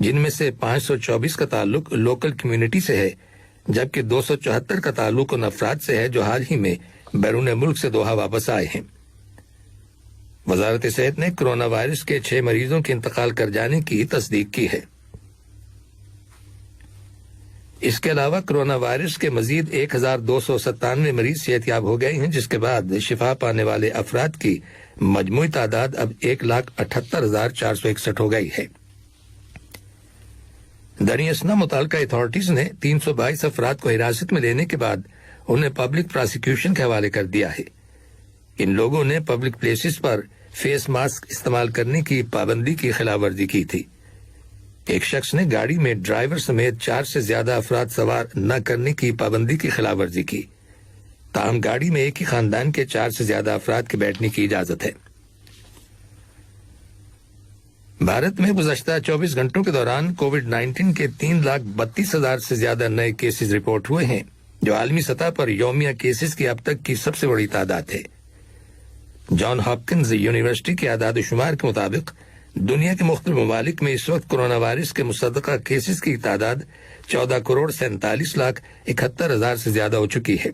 جن میں سے 524 کا تعلق لوکل کمیونٹی سے ہے، جبکہ 274 کا تعلق ان افراد سے ہے جو حال ہی میں بیرون ملک سے دوحہ واپس آئے ہیں۔ وزارت صحت نے کرونا وائرس کے 6 مریضوں کے انتقال کر جانے کی تصدیق کی ہے۔ اس کے علاوہ کرونا وائرس کے مزید 1297 مریض صحت یاب ہو گئے ہیں، جس کے بعد شفا پانے والے افراد کی مجموعی تعداد اب 1,78,461 ہو گئی ہے۔ دریں اثنا متعلقہ اتھارٹیز نے 322 افراد کو حراست میں لینے کے بعد انہیں پبلک پراسیکیوشن کے حوالے کر دیا ہے۔ ان لوگوں نے پبلک پلیسز پر فیس ماسک استعمال کرنے کی پابندی کی خلاف ورزی کی تھی۔ ایک شخص نے گاڑی میں ڈرائیور سمیت 4 سے زیادہ افراد سوار نہ کرنے کی پابندی کی خلاف ورزی کی، تاہم گاڑی میں ایک ہی خاندان کے 4 سے زیادہ افراد کے بیٹھنے کی اجازت ہے۔ بھارت میں گزشتہ 24 گھنٹوں کے دوران کووڈ 19 کے 3,32,000 سے زیادہ نئے کیسز رپورٹ ہوئے ہیں، جو عالمی سطح پر یومیہ کیسز کی اب تک کی سب سے بڑی تعداد ہے۔ جان ہاپکنز یونیورسٹی کے اعداد و شمار کے مطابق دنیا کے مختلف ممالک میں اس وقت کرونا وائرس کے مصدقہ کیسز کی تعداد 14,47,71,000 سے زیادہ ہو چکی ہے۔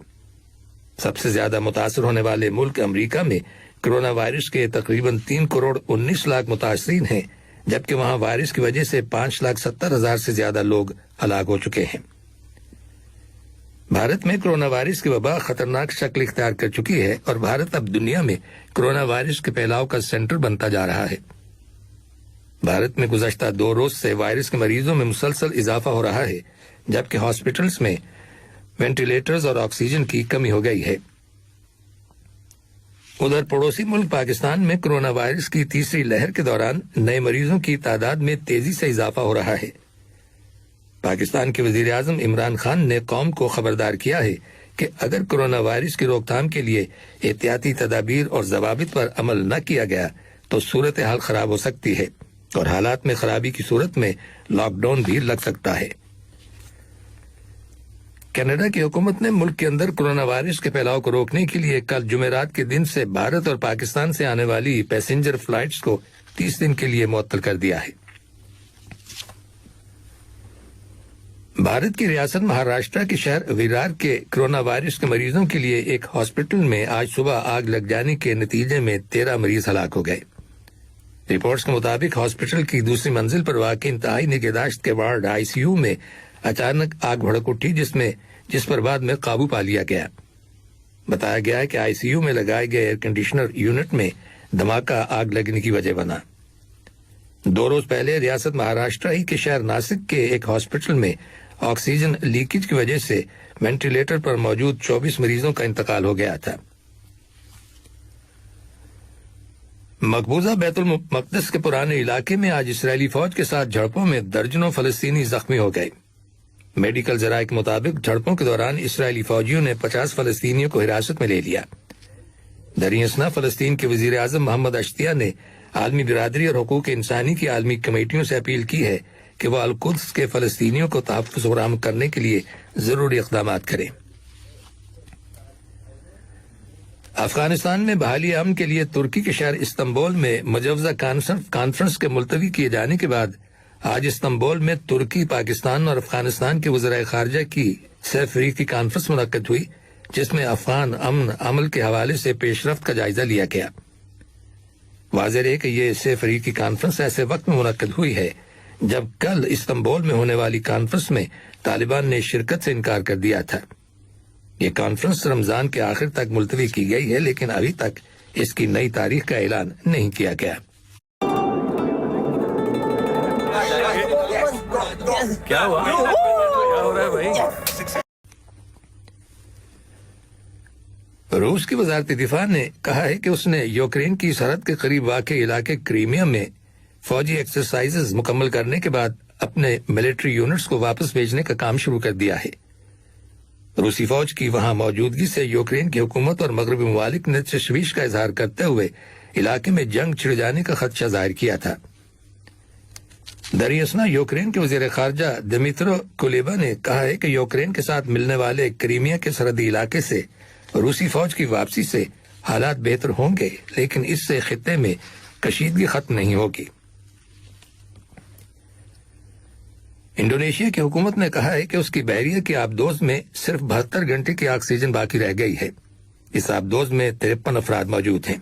سب سے زیادہ متاثر ہونے والے ملک امریکہ میں کرونا وائرس کے تقریباً 3,19,00,000 متاثرین ہیں، جبکہ وہاں وائرس کی وجہ سے 5,70,000 سے زیادہ لوگ ہلاک ہو چکے ہیں۔ بھارت میں کرونا وائرس کی وبا خطرناک شکل اختیار کر چکی ہے اور بھارت اب دنیا میں کرونا وائرس کے پھیلاؤ کا سینٹر بنتا جا رہا ہے۔ بھارت میں گزشتہ 2 روز سے وائرس کے مریضوں میں مسلسل اضافہ ہو رہا ہے، جبکہ ہاسپٹلز میں وینٹیلیٹرز اور آکسیجن کی کمی ہو گئی ہے۔ ادھر پڑوسی ملک پاکستان میں کرونا وائرس کی تیسری لہر کے دوران نئے مریضوں کی تعداد میں تیزی سے اضافہ ہو رہا ہے۔ پاکستان کے وزیر اعظم عمران خان نے قوم کو خبردار کیا ہے کہ اگر کرونا وائرس کی روک تھام کے لیے احتیاطی تدابیر اور ضوابط پر عمل نہ کیا گیا تو صورتحال خراب ہو سکتی ہے اور حالات میں خرابی کی صورت میں لاک ڈاؤن بھی لگ سکتا ہے۔ کینیڈا کی حکومت نے ملک کے اندر کرونا وائرس کے پھیلاؤ کو روکنے کے لیے کل جمعرات کے دن سے بھارت اور پاکستان سے آنے والی پیسنجر فلائٹس کو 30 دن کے لیے معطل کر دیا ہے۔ بھارت کی ریاست مہاراشٹرا کے شہر ویرار کے کرونا وائرس کے مریضوں کے لیے ایک ہاسپٹل میں آج صبح آگ لگ جانے کے نتیجے میں 13 مریض ہلاک ہو گئے۔ رپورٹس کے مطابق ہاسپٹل کی دوسری منزل پر واقع انتہائی نگہداشت کے وارڈ ICU میں اچانک آگ بھڑک اٹھی، جس پر بعد میں قابو پا لیا گیا۔ بتایا گیا ہے کہ ICU میں لگائے گئے ایئر کنڈیشنر یونٹ میں دھماکہ آگ لگنے کی وجہ بنا۔ 2 روز پہلے ریاست مہاراشٹرا ہی کے شہر ناسک کے ایک ہاسپٹل میں آکسیجن لیکیج کی وجہ سے وینٹیلیٹر پر موجود 24 مریضوں کا انتقال ہو گیا تھا۔ مقبوضہ بیت المقدس کے پرانے علاقے میں آج اسرائیلی فوج کے ساتھ جھڑپوں میں درجنوں فلسطینی زخمی ہو گئے۔ میڈیکل ذرائع کے مطابق جھڑپوں کے دوران اسرائیلی فوجیوں نے 50 فلسطینیوں کو حراست میں لے لیا۔ دریں اثنا فلسطین کے وزیر اعظم محمد اشتیاء نے عالمی برادری اور حقوق انسانی کی عالمی کمیٹیوں سے اپیل کی ہے کہ وہ القدس کے فلسطینیوں کو تحفظ فراہم کرنے کے لیے ضروری اقدامات کریں۔ افغانستان میں بحالی امن کے لیے ترکی کے شہر استنبول میں مجوزہ کانفرنس کے ملتوی کیے جانے کے بعد آج استنبول میں ترکی، پاکستان اور افغانستان کے وزرائے خارجہ کی سہ فریقی کانفرنس منعقد ہوئی، جس میں افغان امن عمل کے حوالے سے پیش رفت کا جائزہ لیا گیا۔ واضح ہے کہ یہ سہ فریقی کانفرنس ایسے وقت میں منعقد ہوئی ہے جب کل استنبول میں ہونے والی کانفرنس میں طالبان نے شرکت سے انکار کر دیا تھا۔ یہ کانفرنس رمضان کے آخر تک ملتوی کی گئی ہے، لیکن ابھی تک اس کی نئی تاریخ کا اعلان نہیں کیا گیا۔ کیا ہوا؟ کیا ہو رہا ہے بھائی؟ روس کی وزارت دفاع نے کہا ہے کہ اس نے یوکرین کی سرحد کے قریب واقع علاقے کریمیا میں فوجی ایکسرسائزز مکمل کرنے کے بعد اپنے ملٹری یونٹس کو واپس بھیجنے کا کام شروع کر دیا ہے۔ روسی فوج کی وہاں موجودگی سے یوکرین کی حکومت اور مغربی ممالک نے تشویش کا اظہار کرتے ہوئے علاقے میں جنگ چھڑ جانے کا خدشہ ظاہر کیا تھا۔ دریں اثنا یوکرین کے وزیر خارجہ دمیترو کولیبا نے کہا ہے کہ یوکرین کے ساتھ ملنے والے کریمیا کے سرحدی علاقے سے روسی فوج کی واپسی سے حالات بہتر ہوں گے، لیکن اس سے خطے میں کشیدگی ختم نہیں ہوگی۔ انڈونیشیا کی حکومت نے کہا ہے کہ اس کی بحریہ کی آبدوز میں صرف 72 گھنٹے کی آکسیجن باقی رہ گئی ہے۔ اس آبدوز میں 53 افراد موجود ہیں۔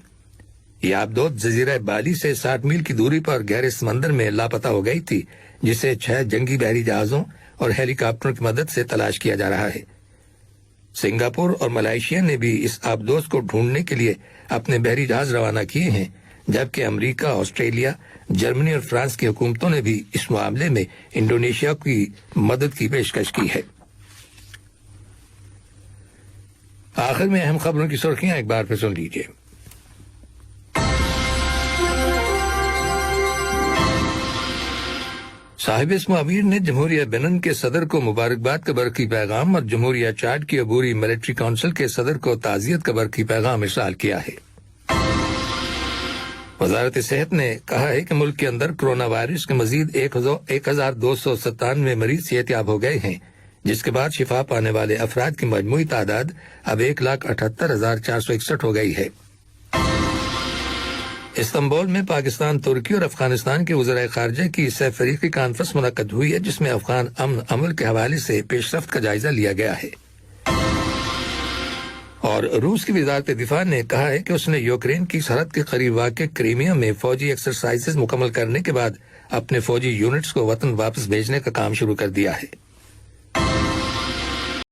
یہ آبدوز جزیرہ بالی سے 60 میل کی دوری پر گہرے سمندر میں لاپتہ ہو گئی تھی، جسے 6 جنگی بحری جہازوں اور ہیلی کاپٹروں کی مدد سے تلاش کیا جا رہا ہے۔ سنگاپور اور ملائیشیا نے بھی اس آبدوز کو ڈھونڈنے کے لیے اپنے بحری جہاز روانہ کیے ہیں، جبکہ امریکہ، آسٹریلیا، جرمنی اور فرانس کی حکومتوں نے بھی اس معاملے میں انڈونیشیا کی مدد کی پیشکش کی ہے۔ آخر میں اہم خبروں کی سرخیاں ایک بار پھر سن لیجیے۔ صاحب اسم امیر نے جمہوریہ بنن کے صدر کو مبارکباد کا برقی پیغام اور جمہوریہ چاڈ کی عبوری ملٹری کونسل کے صدر کو تعزیت کا برقی پیغام ارسال کیا ہے۔ وزارت صحت نے کہا ہے کہ ملک کے اندر کرونا وائرس کے مزید 1297 مریض صحت یاب ہو گئے ہیں، جس کے بعد شفا پانے والے افراد کی مجموعی تعداد اب 1,78,461 ہو گئی ہے۔ استنبول میں پاکستان، ترکی اور افغانستان کے وزرائے خارجہ کی سہ فریقی کانفرنس منعقد ہوئی ہے، جس میں افغان امن عمل کے حوالے سے پیش رفت کا جائزہ لیا گیا ہے۔ اور روس کی وزارت دفاع نے کہا ہے کہ اس نے یوکرین کی سرحد کے قریب واقع کریمیا میں فوجی ایکسرسائزز مکمل کرنے کے بعد اپنے فوجی یونٹس کو وطن واپس بھیجنے کا کام شروع کر دیا ہے۔